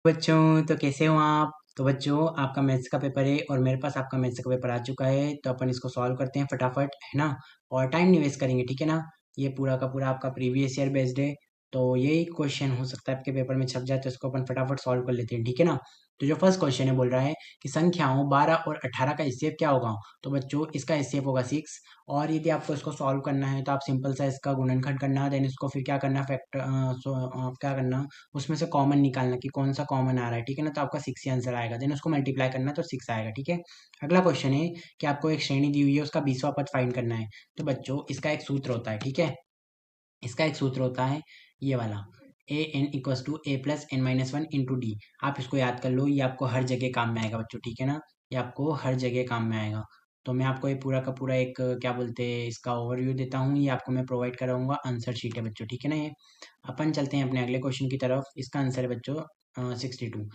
बच्चों तो कैसे हो आप। तो बच्चों आपका मैथ्स का पेपर है और मेरे पास आपका मैथ्स का पेपर आ चुका है, तो अपन इसको सॉल्व करते हैं फटाफट, है ना। और टाइम नहीं वेस्ट करेंगे, ठीक है ना। ये पूरा का पूरा आपका प्रीवियस ईयर बेस्ड है, तो यही क्वेश्चन हो सकता है आपके पेपर में छप जाए, तो इसको अपन फटाफट सॉल्व कर लेते हैं, ठीक है ना। तो जो फर्स्ट क्वेश्चन है बोल रहा है कि संख्याओं 12 और 18 का एचसीएफ क्या होगा। तो बच्चों इसका एचसीएफ होगा 6। और यदि आपको इसको सॉल्व करना है तो आप सिंपल सा इसका गुणनखंड करना, देन इसको फिर क्या करना, क्या करना, उसमें से कॉमन निकालना कि कौन सा कॉमन आ रहा है, ठीक है ना। तो आपका 6 ही आंसर आएगा, देन उसको मल्टीप्लाई करना तो 6 आएगा, ठीक है। अगला क्वेश्चन है कि आपको एक श्रेणी दी हुई है, उसका 20वां पद फाइंड करना है। तो बच्चों इसका एक सूत्र होता है, ठीक है। इसका एक सूत्र होता है ये वाला, A N equals to A plus N minus one into D. आप इसको याद कर लो, ये आपको हर जगह काम में आएगा बच्चों, ठीक है ना। ये आपको हर जगह काम में आएगा। तो मैं आपको ये पूरा का पूरा एक क्या बोलते हैं इसका ओवरव्यू देता हूँ, ये आपको मैं प्रोवाइड कराऊंगा, आंसर शीट है बच्चों, ठीक है ना। ये अपन चलते हैं अपने अगले क्वेश्चन की तरफ। इसका आंसर है बच्चों 62।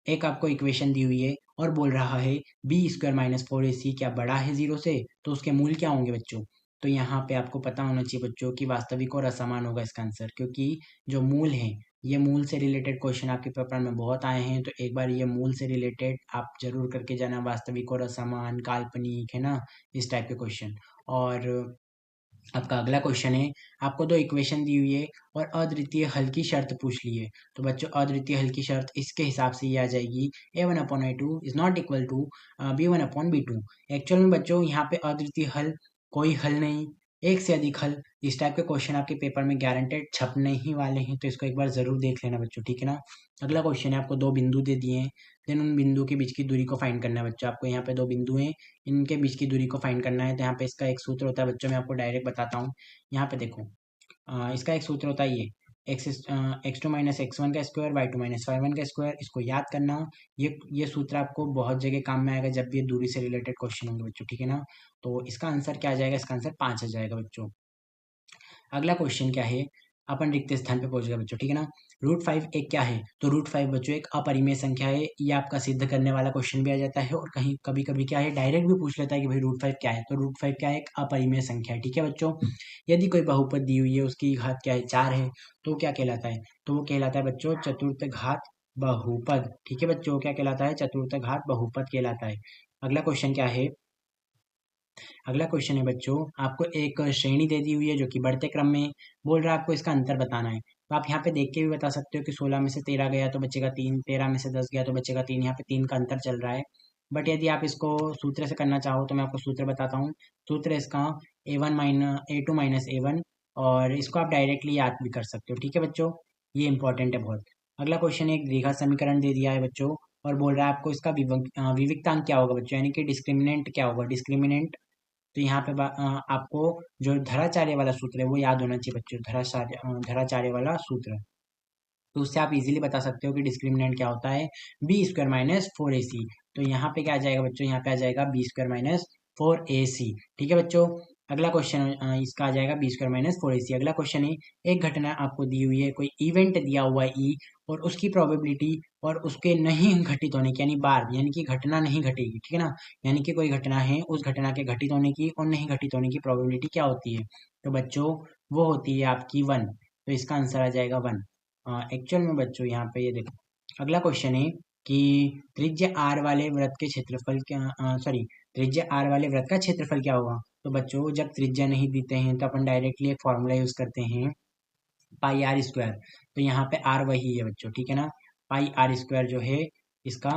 एक आपको इक्वेशन दी हुई है और बोल रहा है B square minus four A सी क्या बड़ा है जीरो से, तो उसके मूल क्या होंगे बच्चों। तो यहाँ पे आपको पता होना चाहिए बच्चों कि वास्तविक और असमान होगा इसका आंसर, क्योंकि जो मूल है, ये मूल से रिलेटेड क्वेश्चन आपके पेपर में बहुत आए हैं, तो एक बार ये मूल से रिलेटेड आप जरूर करके जाना, वास्तविक और असमान, काल्पनिक, है ना, इस टाइप के क्वेश्चन। और आपका अगला क्वेश्चन है, आपको दो इक्वेशन दी हुई है और अद्वितीय हल की शर्त पूछ ली है। तो बच्चों अद्वितीय हल की शर्त इसके हिसाब से ये आ जाएगी, A one upon A two is not equal to B one upon B two. Actual में बच्चों यहाँ पे अद्वितीय हल, कोई हल नहीं, एक से अधिक हल, इस टाइप के क्वेश्चन आपके पेपर में गारंटेड छपने ही वाले हैं, तो इसको एक बार जरूर देख लेना बच्चों, ठीक है ना। अगला क्वेश्चन है, आपको दो बिंदु दे दिए हैं, देन उन बिंदु के बीच की दूरी को फाइंड करना है बच्चों। आपको यहाँ पे दो बिंदु हैं, इनके बीच की दूरी को फाइंड करना है। तो यहाँ पे इसका एक सूत्र होता है बच्चों, मैं आपको डायरेक्ट बताता हूँ। यहाँ पे देखो, इसका एक सूत्र होता है ये, X two minus X one का square, Y two minus Y one का स्क्वायर, इसको याद करना। ये सूत्र आपको बहुत जगह काम में आएगा जब भी ये दूरी से रिलेटेड क्वेश्चन होंगे बच्चों, ठीक है ना। तो इसका आंसर क्या आ जाएगा, इसका आंसर 5 आ जाएगा बच्चों। अगला क्वेश्चन क्या है, अपन रिक्त स्थान पे पहुंच गए बच्चों, ठीक है ना। रूट फाइव एक क्या है, तो रूट फाइव बच्चों एक अपरिमेय संख्या है। ये आपका सिद्ध करने वाला क्वेश्चन भी आ जाता है, और कहीं कभी कभी क्या है डायरेक्ट भी पूछ लेता है कि भाई रूट फाइव क्या है। तो रूट फाइव क्या है, एक अपरिमेय संख्या है, ठीक है बच्चों। यदि कोई बहुपद दी हुई है, उसकी घात क्या है, 4 है, तो क्या कहलाता है, तो वो कहलाता है बच्चों चतुर्थ घात बहुपद, ठीक है बच्चों। क्या कहलाता है, चतुर्थ घात बहुपद कहलाता है। अगला क्वेश्चन क्या है, अगला क्वेश्चन है बच्चों, आपको एक श्रेणी दे दी हुई है जो कि बढ़ते क्रम में बोल रहा है, आपको इसका अंतर बताना है। तो आप यहाँ पे देख के भी बता सकते हो कि 16 में से 13 गया तो बचेगा 3, 13 में से 10 गया तो बचेगा 3, यहाँ पे 3 का अंतर चल रहा है। बट यदि आप इसको सूत्र से करना चाहो तो मैं आपको सूत्र बताता हूँ। सूत्र इसका ए2 माइनस ए वन, और इसको आप डायरेक्टली याद भी कर सकते हो, ठीक है बच्चों। ये इंपॉर्टेंट है बहुत। अगला क्वेश्चन एक द्विघात समीकरण दे दिया है बच्चों, और बोल रहा है आपको इसका विविक्तांक क्या होगा बच्चों, यानी कि डिस्क्रिमिनेंट क्या होगा, डिस्क्रिमिनेंट। तो यहाँ पे आपको जो धराचार्य वाला सूत्र है वो याद होना चाहिए बच्चों, धराचार्य वाला सूत्र। तो उससे आप इजीली बता सकते हो कि डिस्क्रिमिनेंट क्या होता है, B square minus four A सी। तो यहाँ पे क्या आ जाएगा बच्चों, यहाँ पे आ जाएगा B square minus four A सी, ठीक है बच्चों। अगला क्वेश्चन इसका आ जाएगा B square minus four A सी। अगला क्वेश्चन है, एक घटना आपको दी हुई है, कोई इवेंट दिया हुआ है ई, और उसकी प्रोबेबिलिटी और उसके नहीं घटित होने की, यानी बार, यानी कि घटना नहीं घटेगी, ठीक है ना। यानी कि कोई घटना है, उस घटना के घटित होने की और नहीं घटित होने की प्रोबेबिलिटी क्या होती है, तो बच्चों वो होती है आपकी 1। तो इसका आंसर आ जाएगा 1। एक्चुअल में बच्चों यहाँ पे ये देखो, अगला क्वेश्चन है कि त्रिज्या आर वाले वृत्त के क्षेत्रफल क्या, सॉरी, त्रिज्या आर वाले वृत्त का क्षेत्रफल क्या होगा। तो बच्चों जब त्रिज्या नहीं देते हैं तो अपन डायरेक्टली एक फॉर्मूला यूज करते हैं, पाई आर स्क्वायर। तो यहाँ पे आर वही है बच्चों, ठीक है ना। पाई आर स्क्वायर जो है इसका,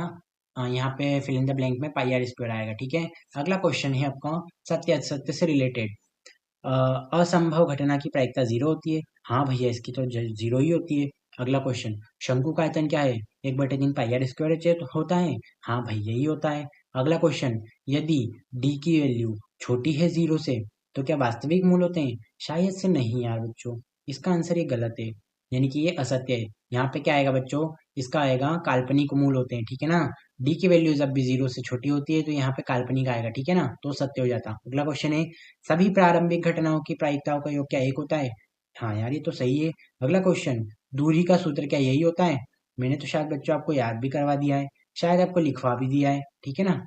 यहाँ पे फिल इन द ब्लैंक में पाई आर स्क्वायर आएगा, ठीक है। अगला क्वेश्चन है आपका सत्य असत्य से रिलेटेड। असंभव घटना की प्रायिकता 0 होती है, हाँ भैया इसकी तो 0 ही होती है। अगला क्वेश्चन, शंकु का आयतन क्या है, 1/3 पाई आर स्क्वायर होता है, हाँ भाई यही होता है। अगला क्वेश्चन, यदि डी की वैल्यू छोटी है 0 से, तो क्या वास्तविक मूल होते हैं, शायद से नहीं यार बच्चों, इसका आंसर ये गलत है, यानी कि ये असत्य है। यहाँ पे क्या आएगा बच्चों, इसका आएगा काल्पनिक मूल होते हैं, ठीक है ना। डी की वैल्यू जब भी 0 से छोटी होती है तो यहाँ पे काल्पनिक आएगा, ठीक है ना, तो सत्य हो जाता। अगला क्वेश्चन है, सभी प्रारंभिक घटनाओं की प्रायिकताओं का योग क्या एक होता है, हाँ यार ये तो सही है। अगला क्वेश्चन, दूरी का सूत्र क्या यही होता है, मैंने तो शायद बच्चों आपको याद भी करवा दिया है, शायद आपको लिखवा भी दिया है, ठीक है ना।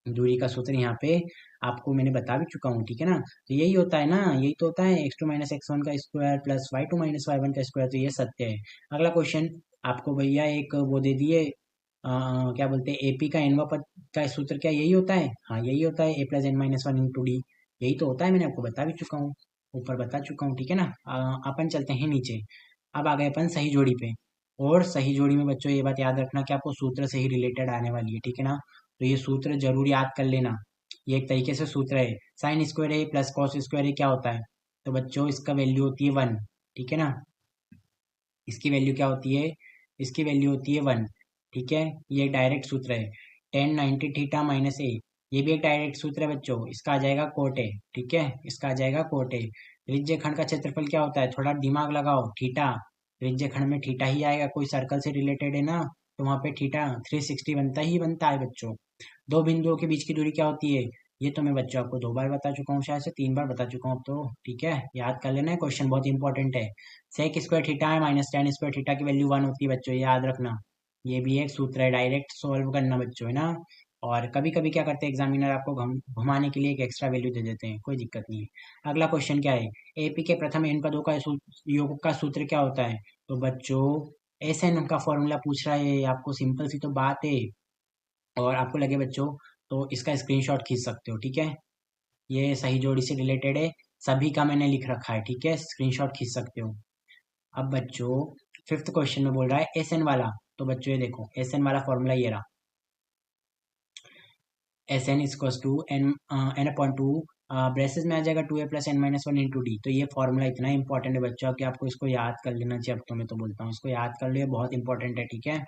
दूरी का सूत्र यहाँ पे आपको मैंने बता भी चुका हूँ, ठीक है ना। तो यही होता है ना, यही तो होता है X two minus X one का square plus Y two minus Y one का स्क्वायर, तो ये सत्य है। अगला क्वेश्चन, आपको भैया एक वो दे दिए, क्या बोलते हैं, एपी का एनवा पद का सूत्र क्या यही होता है? हाँ यही होता है, A plus N minus one into D, यही तो होता है, मैंने आपको बता भी चुका हूँ, ऊपर बता चुका हूँ, ठीक है ना। अपन चलते हैं नीचे। अब आ गए अपन सही जोड़ी पे, और सही जोड़ी में बच्चों ये बात याद रखना कि आपको सूत्र से ही रिलेटेड आने वाली है, ठीक है ना। तो ये सूत्र जरूर याद कर लेना, ये एक तरीके से सूत्र है, साइन स्क्वायर ए प्लस कॉस स्क्वायर ए क्या होता है? तो बच्चों इसका वैल्यू होती है वन, ठीक है ना। इसकी वैल्यू क्या होती है? इसकी वैल्यू होती है वन, ठीक है। ये एक डायरेक्ट सूत्र है, टेन 90 थीटा माइनस ए, ये भी एक डायरेक्ट सूत्र है बच्चों, इसका आ जाएगा कोट ए, ठीक है, इसका आ जाएगा कोट ए। त्रिज्य खंड का क्षेत्रफल क्या होता है? थोड़ा दिमाग लगाओ, थीटा, त्रिज्य खंड में थीटा ही आएगा, कोई सर्कल से रिलेटेड है ना, तो वहां पे थीटा 360 बनता ही बनता है बच्चों। दो बिंदुओं के बीच की दूरी क्या होती है? ये तो मैं बच्चों आपको दो बार बता चुका हूँ, शायद से तीन बार बता चुका हूँ अब तो, ठीक है, याद कर लेना है, क्वेश्चन बहुत इंपॉर्टेंट है। सेक स्क्वायर थीटा है माइनस टेन स्क्वायर थीटा की वैल्यू वन होती है बच्चों, ये याद रखना, ये भी एक सूत्र है, डायरेक्ट सोल्व करना बच्चों, है ना। और कभी कभी क्या करते हैं एग्जामिनर, आपको घुमाने के लिए एक एक्स्ट्रा वैल्यू दे देते हैं, कोई दिक्कत नहीं है। अगला क्वेश्चन क्या है? एपी के प्रथम एन पदों का योग का सूत्र क्या होता है? तो बच्चों एस एन का फॉर्मूला पूछ रहा है आपको, सिंपल सी तो बात है, और आपको लगे बच्चों तो इसका स्क्रीनशॉट खींच सकते हो, ठीक है। ये सही जोड़ी से रिलेटेड है, सभी का मैंने लिख रखा है, ठीक है, स्क्रीनशॉट खींच सकते हो। अब बच्चों फिफ्थ क्वेश्चन में बोल रहा है एस एन वाला, तो बच्चों ये देखो एस एन वाला फॉर्मूला ये रहा, S N equals to N N upon two, braces में आ जाएगा two A plus N minus one into D. तो ये फॉर्मूला इतना इंपॉर्टेंट है बच्चों कि आपको इसको याद कर लेना चाहिए, अब तो मैं तो बोलता हूँ इसको याद कर लिया, बहुत इंपॉर्टेंट है, ठीक है।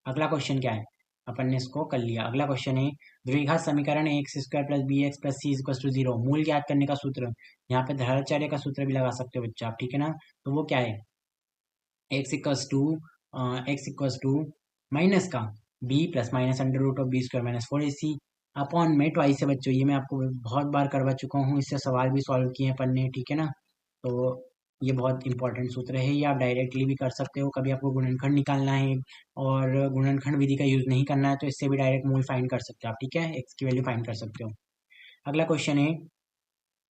अगला क्वेश्चन क्या है? अपन ने इसको कर लिया, अगला क्वेश्चन है द्विघात समीकरण X square plus B X plus C equal to zero, मूल ज्ञात करने का सूत्र, यहाँ पे धराचार्य का सूत्र भी लगा सकते हो बच्चा आप, ठीक है ना। तो वो क्या है? एक्स इक्वल्स टू माइनस का B plus minus under root of B square minus four A C upon में ट्वाइस है बच्चों, ये मैं आपको बहुत बार करवा चुका हूँ, इससे सवाल भी सॉल्व किए हैं अपन ने, ठीक है ना। तो ये बहुत इंपॉर्टेंट सूत्र है, ये आप डायरेक्टली भी कर सकते हो, कभी आपको गुणनखंड निकालना है और गुणनखंड विधि का यूज नहीं करना है तो इससे भी डायरेक्ट मूल फाइंड कर सकते हो आप, ठीक है, एक्स की वैल्यू फाइंड कर सकते हो। अगला क्वेश्चन है,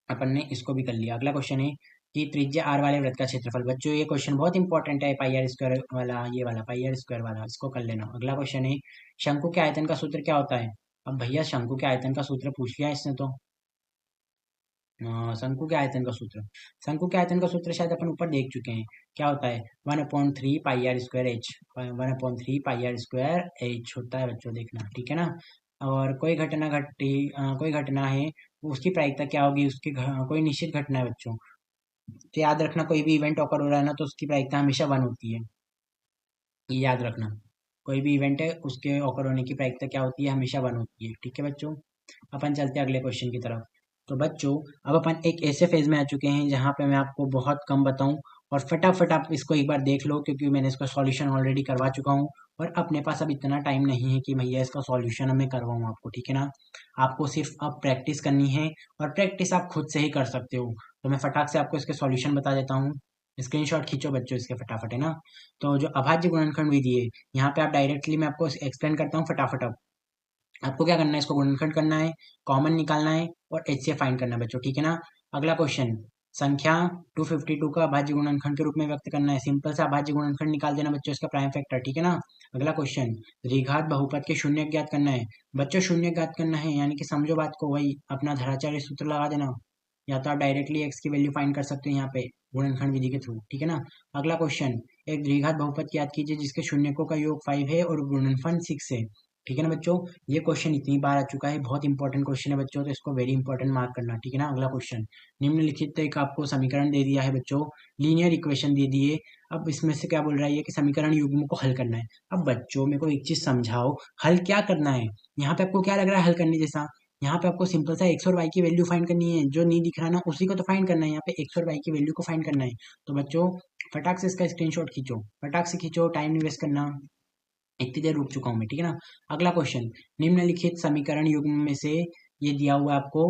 अपन ने इसको भी कर लिया। अगला क्वेश्चन है कि त्रिज्या आर वाले वृत्त का क्षेत्रफल, बच्चों ये क्वेश्चन बहुत इंपॉर्टेंट है, पाई आर स्क्वायर वाला, ये वाला पाई आर स्क्वायर वाला, इसको कर लेना। अगला क्वेश्चन है शंकु के आयतन का सूत्र क्या होता है? अब भैया शंकु के आयतन का सूत्र पूछ लिया इसने तो, शंकु के आयतन का सूत्र, शंकु के आयतन का सूत्र शायद अपन ऊपर देख चुके हैं, क्या होता है? One upon three pi R square H, one upon three pi R square H होता है बच्चों, देखना, ठीक है ना। और कोई घटना घटी, कोई घटना है, उसकी प्रायिकता क्या होगी? कोई निश्चित घटना है बच्चों, तो याद रखना कोई भी इवेंट ऑकर हो रहा है ना, तो उसकी प्रायिकता हमेशा वन होती है, ये याद रखना, कोई भी इवेंट है उसके ऑकर होने की प्रायिकता क्या होती है? हमेशा वन होती है, ठीक है बच्चों। अपन चलते हैं अगले क्वेश्चन की तरफ। तो बच्चों अब अपन एक ऐसे फेज में आ चुके हैं जहाँ पे मैं आपको बहुत कम बताऊं, और फटाफट आप इसको एक बार देख लो, क्योंकि मैंने इसका सॉल्यूशन ऑलरेडी करवा चुका हूँ, और अपने पास अब इतना टाइम नहीं है कि भैया इसका सॉल्यूशन मैं करवाऊँ आपको, ठीक है ना। आपको सिर्फ अब प्रैक्टिस करनी है, और प्रैक्टिस आप खुद से ही कर सकते हो। तो मैं फटाक से आपको इसके सॉल्यूशन बता देता हूँ, स्क्रीनशॉट खींचो बच्चों इसके फटाफट, है ना। तो जो अभाज्य गुणनखंड विधि है, यहाँ पे आप डायरेक्टली मैं आपको एक्सप्लेन करता हूँ फटाफट। अब आपको क्या करना है? इसको गुणनखंड करना है, कॉमन निकालना है, और एचसीएफ फाइंड करना है बच्चों, ठीक है ना। अगला क्वेश्चन, संख्या 252 का अभाज्य गुणनखंड के रूप में व्यक्त करना है, सिंपल सा अभाज्य गुणनखंड निकाल देना बच्चों, इसका प्राइम फैक्टर, ठीक है ना। अगला क्वेश्चन, द्विघात बहुपद के शून्य ज्ञात करना है बच्चों, शून्य ज्ञात करना है, यानी कि समझो बात को, वही अपना धराचार्य सूत्र लगा देना, या तो आप डायरेक्टली एक्स की वैल्यू फाइंड कर सकते हो यहाँ पे गुणनखंड विधि के थ्रू, ठीक है ना। अगला क्वेश्चन, एक द्विघात बहुपद याद कीजिए जिसके शून्यकों का योग 5 है और गुणनफल 6 है, ठीक है ना बच्चों। ये क्वेश्चन इतनी बार आ चुका है, बहुत इंपॉर्टेंट क्वेश्चन है बच्चों, तो इसको वेरी इंपॉर्टेंट मार्क करना, ठीक है ना। अगला क्वेश्चन, निम्नलिखित एक आपको समीकरण दे दिया है बच्चों, लीनियर इक्वेशन दे दिए, अब इसमें से क्या बोल रहा है ये कि समीकरण युग्म को हल करना है। अब बच्चों मेरे को एक चीज समझाओ, हल क्या करना है? यहाँ पे आपको क्या लग रहा है हल करने जैसा? यहाँ पे आपको सिंपल सा एक्स और वाई की वैल्यू फाइंड करनी है, जो नहीं दिख रहा ना उसी को तो फाइंड करना है, यहाँ पे एक्स और वाई की वैल्यू को फाइंड करना है। तो बच्चों फटाक से इसका स्क्रीनशॉट खींचो, फटाक से खींचो, टाइम नहीं वेस्ट करना, इतनी देर रुक चुका हूँ मैं, ठीक है ना। अगला क्वेश्चन, निम्नलिखित समीकरण युग्म में से ये दिया हुआ है आपको,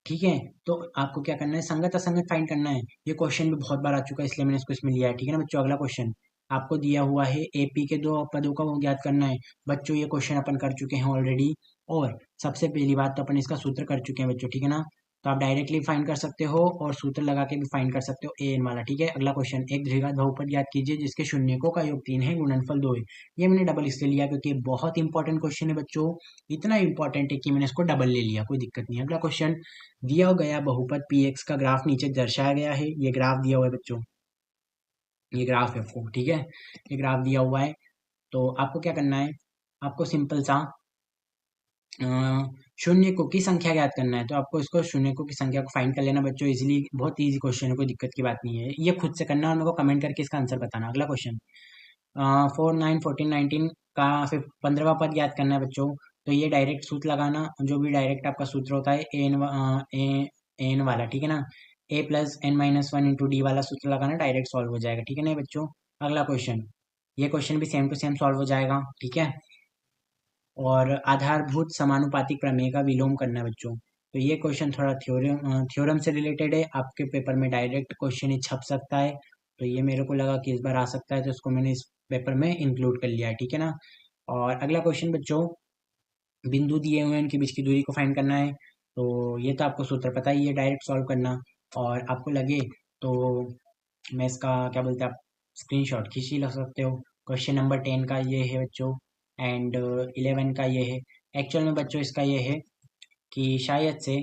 ठीक है, तो आपको क्या करना है? संगत असंगत फाइंड करना है। ये क्वेश्चन भी बहुत बार आ चुका है इसलिए मैंने इसको इसमें लिया है, ठीक है ना बच्चों। अगला क्वेश्चन, आपको दिया हुआ है एपी के दो पदों का वो ज्ञात करना है बच्चों, ये क्वेश्चन अपन कर चुके हैं ऑलरेडी, और सबसे पहली बात तो अपन इसका सूत्र कर चुके हैं बच्चों, ठीक है ना। तो आप डायरेक्टली फाइंड कर सकते हो और सूत्र लगा के भी फाइंड कर सकते हो ए एन वाला, ठीक है। अगला क्वेश्चन, एक द्विघात बहुपद याद कीजिए जिसके शून्यकों का योग 3 है, गुणनफल 2 है। ये मैंने डबल इसलिए लिया क्योंकि बहुत इंपॉर्टेंट क्वेश्चन है बच्चों, इतना इंपॉर्टेंट है कि मैंने इसको डबल ले लिया, कोई दिक्कत नहीं। अगला क्वेश्चन, दिया गया बहुपद पी एक्स का ग्राफ नीचे दर्शाया गया है। ये ग्राफ दिया हुआ है बच्चों, ये ग्राफ है आपको, ठीक है, ये ग्राफ दिया हुआ है। तो आपको क्या करना है, आपको सिंपल सा शून्यकों की संख्या ज्ञात करना है। तो आपको इसको शून्यकों की संख्या को फाइंड कर लेना बच्चों, इजीली, बहुत इजी क्वेश्चन है, कोई दिक्कत की बात नहीं है। ये खुद से करना और मेरे को कमेंट करके इसका आंसर बताना। अगला क्वेश्चन, 4 9 14 19 का फिर 15वां पद ज्ञात करना है बच्चों। तो ये डायरेक्ट सूत्र लगाना, जो भी डायरेक्ट आपका सूत्र होता है एन वाला, ठीक है ना, A plus N minus one into D वाला सूत्र लगाना, डायरेक्ट सॉल्व हो जाएगा, ठीक है ना बच्चों। अगला क्वेश्चन, ये क्वेश्चन भी सेम टू सेम सॉल्व हो जाएगा, ठीक है। और आधारभूत समानुपातिक प्रमेय का विलोम करना है बच्चों। तो ये क्वेश्चन थोड़ा थ्योरम से रिलेटेड है, आपके पेपर में डायरेक्ट क्वेश्चन ही छप सकता है। तो ये मेरे को लगा कि इस बार आ सकता है, तो इसको मैंने इस पेपर में इंक्लूड कर लिया है, ठीक है ना। और अगला क्वेश्चन बच्चों, बिंदु दिए हुए हैं उनके बीच की दूरी को फाइंड करना है। तो ये तो आपको सूत्र पता ही है, डायरेक्ट सॉल्व करना। और आपको लगे तो मैं इसका क्या बोलते हैं, आप स्क्रीनशॉट खींच ही लग सकते हो। क्वेश्चन नंबर 10 का ये है बच्चों, एंड 11 का ये है। एक्चुअल में बच्चों इसका ये है कि शायद से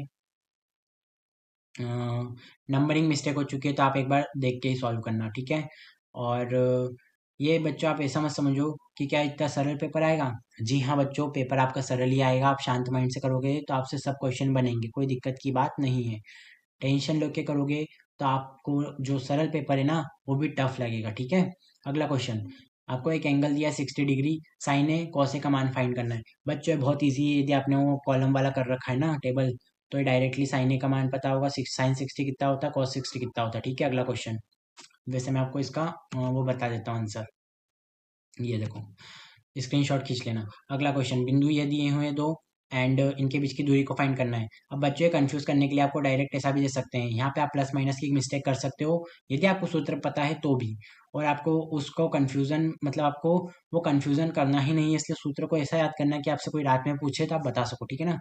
नंबरिंग मिस्टेक हो चुकी है, तो आप एक बार देख के ही सॉल्व करना, ठीक है। और ये बच्चों आप ऐसा मत समझो कि क्या इतना सरल पेपर आएगा। जी हाँ बच्चों, पेपर आपका सरल ही आएगा, आप शांत माइंड से करोगे तो आपसे सब क्वेश्चन बनेंगे, कोई दिक्कत की बात नहीं है। टेंशन लेके करोगे तो आपको जो सरल पेपर है ना वो भी टफ लगेगा, ठीक है। अगला क्वेश्चन, आपको एक एंगल दिया 60 degree, sign A cos A का मान फाइंड करना है। बच्चों ये बहुत इजी है, यदि आपने वो कॉलम वाला कर रखा है ना टेबल, तो ये डायरेक्टली साइन ए का मान पता होगा, साइन 60 कितना होता है, कॉस 60 कितना होता है, ठीक है। अगला क्वेश्चन, वैसे मैं आपको इसका वो बता देता हूँ आंसर, ये देखो, स्क्रीनशॉट खींच लेना। अगला क्वेश्चन, बिंदु ये दिए हुए हैं दो, एंड इनके बीच की दूरी को फाइंड करना है। अब बच्चों कंफ्यूज करने के लिए आपको डायरेक्ट ऐसा भी दे सकते हैं, यहाँ पे आप प्लस माइनस की मिस्टेक कर सकते हो यदि आपको सूत्र पता है तो भी। और आपको उसको कंफ्यूजन, मतलब आपको वो कंफ्यूजन करना ही नहीं है, इसलिए सूत्र को ऐसा याद करना है कि आपसे कोई रात में पूछे तो आप बता सको, ठीक है ना।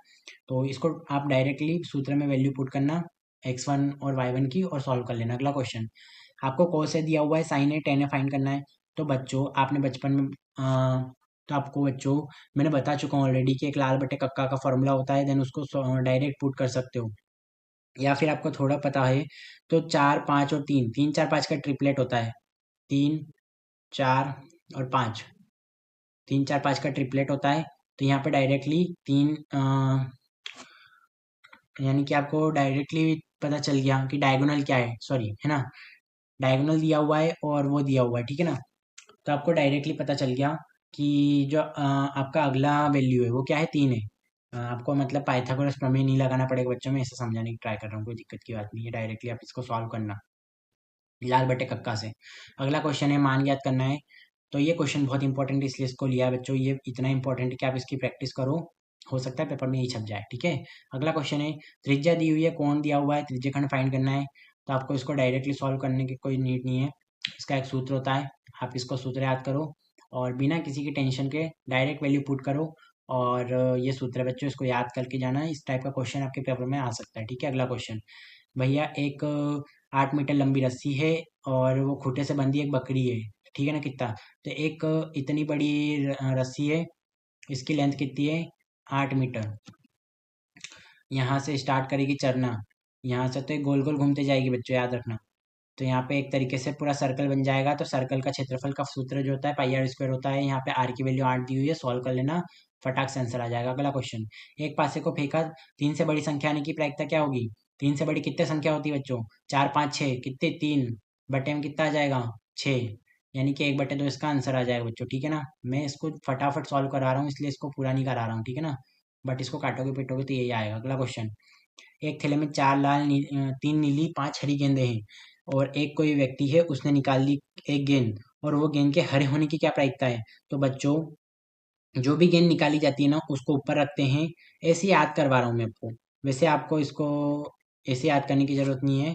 तो इसको आप डायरेक्टली सूत्र में वैल्यू पुट करना x1 और y1 की, और सॉल्व कर लेना। अगला क्वेश्चन, आपको cos ए दिया हुआ है, sin ए tan ए फाइंड करना है। तो बच्चों आपने बचपन में तो आपको बच्चों मैंने बता चुका हूँ ऑलरेडी कि एक लाल बटे कक्का का फॉर्मूला होता है, देन उसको डायरेक्ट पुट कर सकते हो। या फिर आपको थोड़ा पता है तो 4 5 और 3, 3 4 5 का ट्रिपलेट होता है, 3 4 और 5, 3 4 5 का ट्रिपलेट होता है। तो यहाँ पे डायरेक्टली तीन यानी कि आपको डायरेक्टली पता चल गया कि डायगोनल क्या है, सॉरी, है ना, डायगोनल दिया हुआ है और वो दिया हुआ है, ठीक है ना। तो आपको डायरेक्टली पता चल गया कि जो आपका अगला वैल्यू है वो क्या है, 3 है। आपको मतलब पाइथागोरस प्रमेय नहीं लगाना पड़ेगा बच्चों में, ऐसे समझाने की ट्राई कर रहा हूँ, कोई दिक्कत की बात नहीं है, डायरेक्टली आप इसको सॉल्व करना लाल बटे कक्का से। अगला क्वेश्चन है मान ज्ञात करना है। तो ये क्वेश्चन बहुत इंपॉर्टेंट है, इसलिए इसको लिया है बच्चों, ये इतना इंपॉर्टेंट है कि आप इसकी प्रैक्टिस करो, हो सकता है पेपर में यही छप जाए, ठीक है। अगला क्वेश्चन है, त्रिज्या दी हुई है, कोण दिया हुआ है, त्रिज्यखंड फाइंड करना है। तो आपको इसको डायरेक्टली सॉल्व करने की कोई नीड नहीं है, इसका एक सूत्र होता है, आप इसको सूत्र याद करो और बिना किसी की टेंशन के डायरेक्ट वैल्यू पुट करो। और ये सूत्र है बच्चों, इसको याद करके जाना, इस टाइप का क्वेश्चन आपके पेपर में आ सकता है, ठीक है। अगला क्वेश्चन, भैया एक 8 मीटर लंबी रस्सी है और वो खूंटे से बंधी एक बकरी है, ठीक है ना, कितना, तो एक इतनी बड़ी रस्सी है, इसकी लेंथ कितनी है, 8 मीटर। यहाँ से स्टार्ट करेगी चलना, यहाँ से तो एक गोल गोल घूमते जाएगी बच्चों, याद रखना। तो यहाँ पे एक तरीके से पूरा सर्कल बन जाएगा। तो सर्कल का क्षेत्रफल का सूत्र जो होता है पाई आर स्क्वायर होता है। यहाँ पे आर की वैल्यू 8 दी हुई है, सॉल्व कर लेना, फटाक से आंसर आ जाएगा। अगला क्वेश्चन, एक पासे को फेंका, 3 से बड़ी संख्या आने की प्रायिकता क्या होगी। 3 से बड़ी कितने संख्या होती है बच्चों, 4 5 6, कितने, 3 बटे में कितना आ जाएगा, 6, यानी कि 1/2 इसका आंसर आ जाएगा बच्चों, ठीक है ना। मैं इसको फटाफट सॉल्व करा रहा हूँ, इसलिए इसको पूरा नहीं करा रहा हूँ, ठीक है ना, बट इसको काटोगे पिटोगे तो यही आएगा। अगला क्वेश्चन, एक थैले में 4 लाल 3 नीली 5 हरी गेंदें हैं, और एक कोई व्यक्ति है उसने निकाल ली एक गेंद, और वो गेंद के हरे होने की क्या प्रायिकता है। तो बच्चों जो भी गेंद निकाली जाती है ना उसको ऊपर रखते हैं, ऐसे याद करवा रहा हूँ मैं आपको, वैसे आपको इसको ऐसे याद करने की जरूरत नहीं है,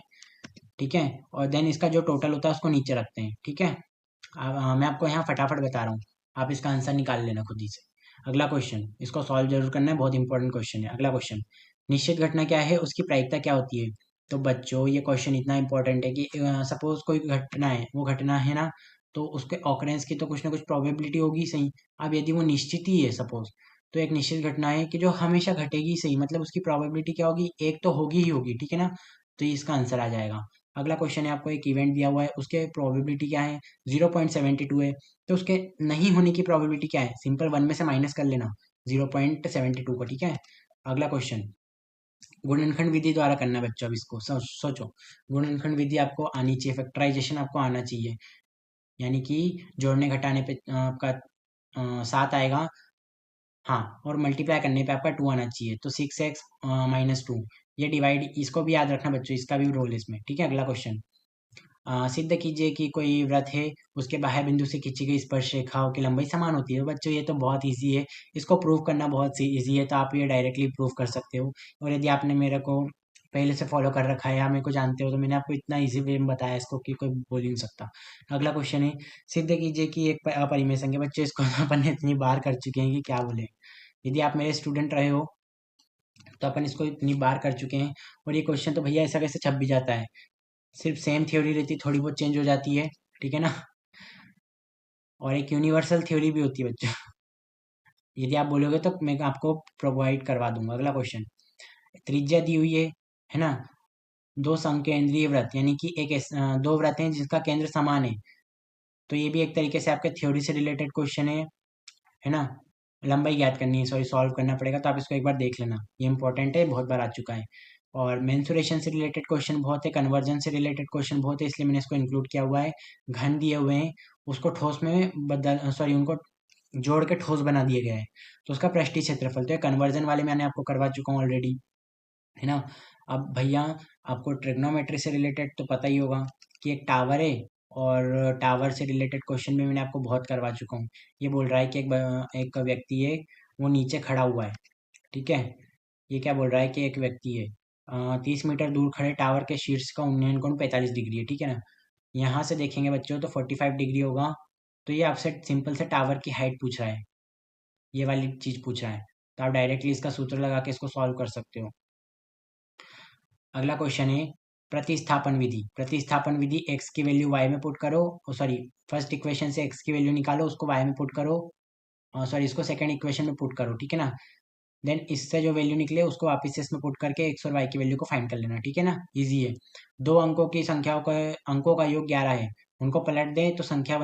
ठीक है। और देन इसका जो टोटल होता है उसको नीचे रखते हैं, ठीक है। मैं आपको यहाँ फटाफट बता रहा हूँ, आप इसका आंसर निकाल लेना खुद ही से। अगला क्वेश्चन, इसको सॉल्व जरूर करना है, बहुत इंपॉर्टेंट क्वेश्चन है। अगला क्वेश्चन, निश्चित घटना क्या है, उसकी प्रायिकता क्या होती है। तो बच्चों ये क्वेश्चन इतना इंपॉर्टेंट है कि सपोज कोई घटना है, वो घटना है ना, तो उसके ऑकरेंस की तो कुछ ना कुछ प्रोबेबिलिटी होगी सही। अब यदि वो निश्चित ही है सपोज, तो एक निश्चित घटना है कि जो हमेशा घटेगी सही, मतलब उसकी प्रोबेबिलिटी क्या होगी, एक तो होगी ही होगी, ठीक है ना। तो ये इसका आंसर आ जाएगा। अगला क्वेश्चन है, आपको एक इवेंट दिया हुआ है, उसके प्रोबेबिलिटी क्या है, 0.72 है। तो उसके नहीं होने की प्रोबेबिलिटी क्या है, सिंपल 1 में से माइनस कर लेना 0.72 को, ठीक है। अगला क्वेश्चन, गुणनखंड विधि द्वारा करना है बच्चों। अब इसको सोचो, गुणनखंड विधि आपको आनी चाहिए, फैक्टराइजेशन आपको आना चाहिए, यानी कि जोड़ने घटाने पे आपका 7 आएगा, हाँ, और मल्टीप्लाई करने पे आपका 2 आना चाहिए, तो 6x -2। ये डिवाइड, इसको भी याद रखना बच्चों, इसका भी रोल इसमें, ठीक है। अगला क्वेश्चन, सिद्ध कीजिए कि कोई व्रत है, उसके बाह्य बिंदु से खींची गई स्पर्श रेखाओं की लंबाई समान होती है। तो बच्चों ये तो बहुत इजी है, इसको प्रूव करना बहुत इजी है, तो आप ये डायरेक्टली प्रूव कर सकते हो। और यदि आपने मेरे को पहले से फॉलो कर रखा है या मेरे को जानते हो, तो मैंने आपको इतना इजी वे में बताया इसको कि कोई बोल ही नहीं सकता। अगला क्वेश्चन है, सिद्ध कीजिए कि एक अपरिमेय संख्या। बच्चों इसको तो अपन ने इतनी बार कर चुके हैं कि क्या बोले। यदि आप मेरे स्टूडेंट रहे हो, तो अपन इसको इतनी बार कर चुके हैं। और ये क्वेश्चन तो भैया ऐसा कैसे छप भी जाता है, सिर्फ सेम थ्योरी रहती, थोड़ी बहुत चेंज हो जाती है, ठीक है ना। और एक यूनिवर्सल थ्योरी भी होती है बच्चों। यदि आप बोलोगे तो मैं आपको प्रोवाइड करवा दूंगा। अगला क्वेश्चन, त्रिज्या दी हुई है ना, दो संकेंद्रीय वृत्त, यानी कि दो वृत्त हैं जिसका केंद्र समान है। तो ये भी एक तरीके से आपके थ्योरी से रिलेटेड क्वेश्चन है ना। लंबाई ज्ञात करनी है, सॉरी सॉल्व करना पड़ेगा, तो आप इसको एक बार देख लेना, ये इंपॉर्टेंट है, बहुत बार आ चुका है। और मेंसुरेशन से रिलेटेड क्वेश्चन बहुत है, कन्वर्जन से रिलेटेड क्वेश्चन बहुत है, इसलिए मैंने इसको इंक्लूड किया हुआ है। घन दिए हुए हैं, उसको ठोस में बदल, सॉरी उनको जोड़ के ठोस बना दिया गया है, तो उसका पृष्ठीय क्षेत्रफल, तो ये कन्वर्जन वाले मैंने आपको करवा चुका हूँ ऑलरेडी, है ना। अब भैया आपको ट्रिग्नोमेट्री से रिलेटेड तो पता ही होगा कि एक टावर है, और टावर से रिलेटेड क्वेश्चन भी मैंने आपको बहुत करवा चुका हूँ। ये बोल रहा है कि एक व्यक्ति है, वो नीचे खड़ा हुआ है, ठीक है। ये क्या बोल रहा है कि एक व्यक्ति है, 30 मीटर दूर खड़े टावर के शीर्ष का उन्नयन कोण 45 डिग्री है, ठीक है ना। यहाँ से देखेंगे बच्चों तो 45 डिग्री होगा। तो ये आपसे सिंपल से टावर की हाइट पूछ रहा है, ये वाली चीज पूछ रहा है, तो आप डायरेक्टली इसका सूत्र लगा के इसको सॉल्व कर सकते हो। अगला क्वेश्चन है, प्रतिस्थापन विधि। प्रतिस्थापन विधि, एक्स की वैल्यू वाई में पुट करो, सॉरी फर्स्ट इक्वेशन से एक्स की वैल्यू निकालो, उसको वाई में पुट करो, सॉरी इसको सेकंड इक्वेशन में पुट करो, ठीक है ना। देन इससे जो वैल्यू निकले उसको वापस से इसमें पुट करके एक्स और वाई की वैल्यू को फाइंड कर लेना, ठीक है ना। इजी है। दो अंकों की संख्याओं का अंकों का योग 11 है, उनको पलट दें तो संख्या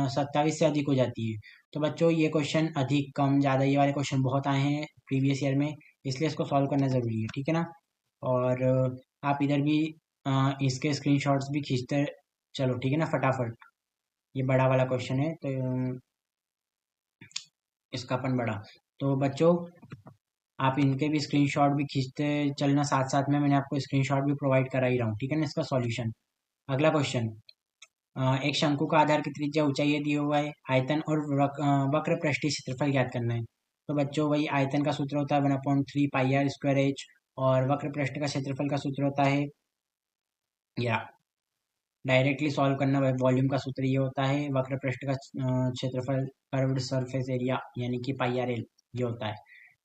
27 से अधिक हो जाती है। तो बच्चों ये क्वेश्चन अधिक कम ज़्यादा ये वाले क्वेश्चन बहुत आए हैं प्रीवियस ईयर में, इसलिए इसको सॉल्व करना ज़रूरी है, ठीक है ना। और आप इधर भी इसके स्क्रीनशॉट्स भी खींचते चलो, ठीक है ना, फटाफट। ये बड़ा वाला क्वेश्चन है, तो इसका अपन बड़ा, तो बच्चों आप इनके भी स्क्रीनशॉट भी खींचते चलना साथ साथ में, मैंने आपको स्क्रीनशॉट भी प्रोवाइड करा ही रहा हूँ, ठीक है ना, इसका सॉल्यूशन। अगला क्वेश्चन, एक शंकु का आधार की त्रिज्या ऊंचाई दिया हुआ है, आयतन और वक्र पृष्ठीय क्षेत्रफल ज्ञात करना है। तो बच्चों वही आयतन का सूत्र होता है 1/3 πr²h, और वक्र पृष्ठ का क्षेत्रफल का सूत्र होता है, या डायरेक्टली सॉल्व करना, वॉल्यूम का सूत्र ये होता है, वक्र पृष्ठ का क्षेत्रफल कर्व्ड सरफेस एरिया, यानी कि πrl, ये होता है।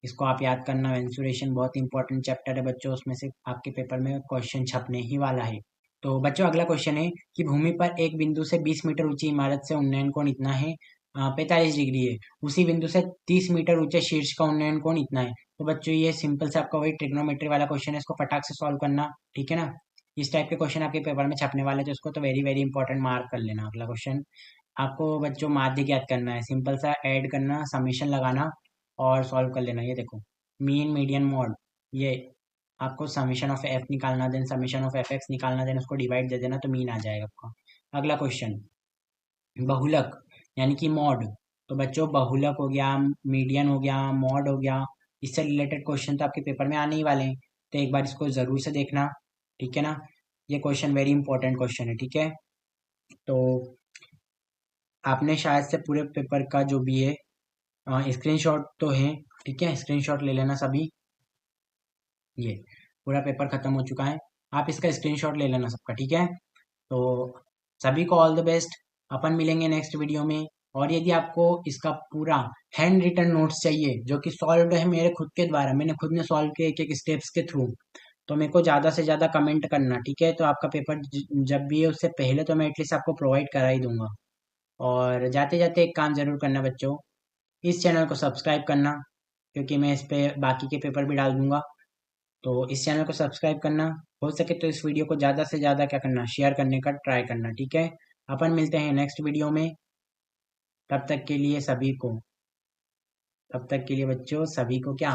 इसको आप याद करना। मेंसुरेशन बहुत इंपॉर्टेंट चैप्टर है बच्चों, उसमें से आपके पेपर में क्वेश्चन छपने ही वाला है। तो बच्चों अगला क्वेश्चन है कि भूमि पर एक बिंदु से 20 मीटर ऊंची इमारत से उन्नयन कोण इतना है, 45 डिग्री है। उसी बिंदु से 30 मीटर ऊंचे शीर्ष का उन्नयन कोण इतना है। तो बच्चों ये सिंपल से आपका वही ट्रिग्नोमेट्री वाला क्वेश्चन है, इसको फटाक से सॉल्व करना, ठीक है ना। इस टाइप के क्वेश्चन आपके पेपर में छपने वाले, तो इसको तो वेरी वेरी इंपॉर्टेंट मार्क कर लेना। अगला क्वेश्चन, आपको बच्चों माध्य ज्ञात करना है, सिंपल सा ऐड करना, समेशन लगाना और सॉल्व कर लेना। ये देखो, मीन मीडियन मॉड, ये आपको समेशन ऑफ एफ निकालना, then summation of F X निकालना, देन उसको डिवाइड दे देना, तो मीन आ जाएगा आपका। अगला क्वेश्चन, बहुलक यानी कि मॉड। तो बच्चों बहुलक हो गया, मीडियन हो गया, मॉड हो गया, इससे रिलेटेड क्वेश्चन तो आपके पेपर में आने ही वाले हैं, तो एक बार इसको जरूर से देखना, ठीक है ना। ये क्वेश्चन वेरी इंपॉर्टेंट क्वेश्चन है, ठीक है। तो आपने शायद से पूरे पेपर का जो भी है स्क्रीनशॉट तो है, ठीक है, स्क्रीनशॉट ले लेना सभी। ये पूरा पेपर खत्म हो चुका है, आप इसका स्क्रीनशॉट ले लेना सबका, ठीक है। तो सभी को ऑल द बेस्ट, अपन मिलेंगे नेक्स्ट वीडियो में। और यदि आपको इसका पूरा हैंड रिटन नोट्स चाहिए जो कि सॉल्व है मेरे खुद के द्वारा, मैंने खुद ने सॉल्व किया एक एक स्टेप्स के थ्रू, तो मेरे को ज़्यादा से ज़्यादा कमेंट करना, ठीक है। तो आपका पेपर जब भी है उससे पहले तो मैं एटलीस्ट आपको प्रोवाइड करा ही दूंगा। और जाते जाते एक काम ज़रूर करना बच्चों, इस चैनल को सब्सक्राइब करना, क्योंकि मैं इस पे बाकी के पेपर भी डाल दूंगा। तो इस चैनल को सब्सक्राइब करना, हो सके तो इस वीडियो को ज़्यादा से ज़्यादा क्या करना, शेयर करने का ट्राई करना, ठीक है। अपन मिलते हैं नेक्स्ट वीडियो में। तब तक के लिए सभी को, तब तक के लिए बच्चों सभी को क्या,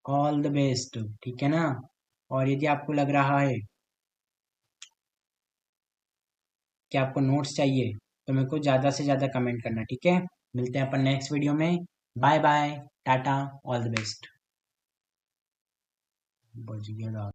ऑल द बेस्ट, ठीक है ना। और यदि आपको लग रहा है कि आपको नोट्स चाहिए तो मेरे को ज़्यादा से ज़्यादा कमेंट करना, ठीक है। मिलते हैं अपन नेक्स्ट वीडियो में। Bye bye, tata, all the best. बच गया।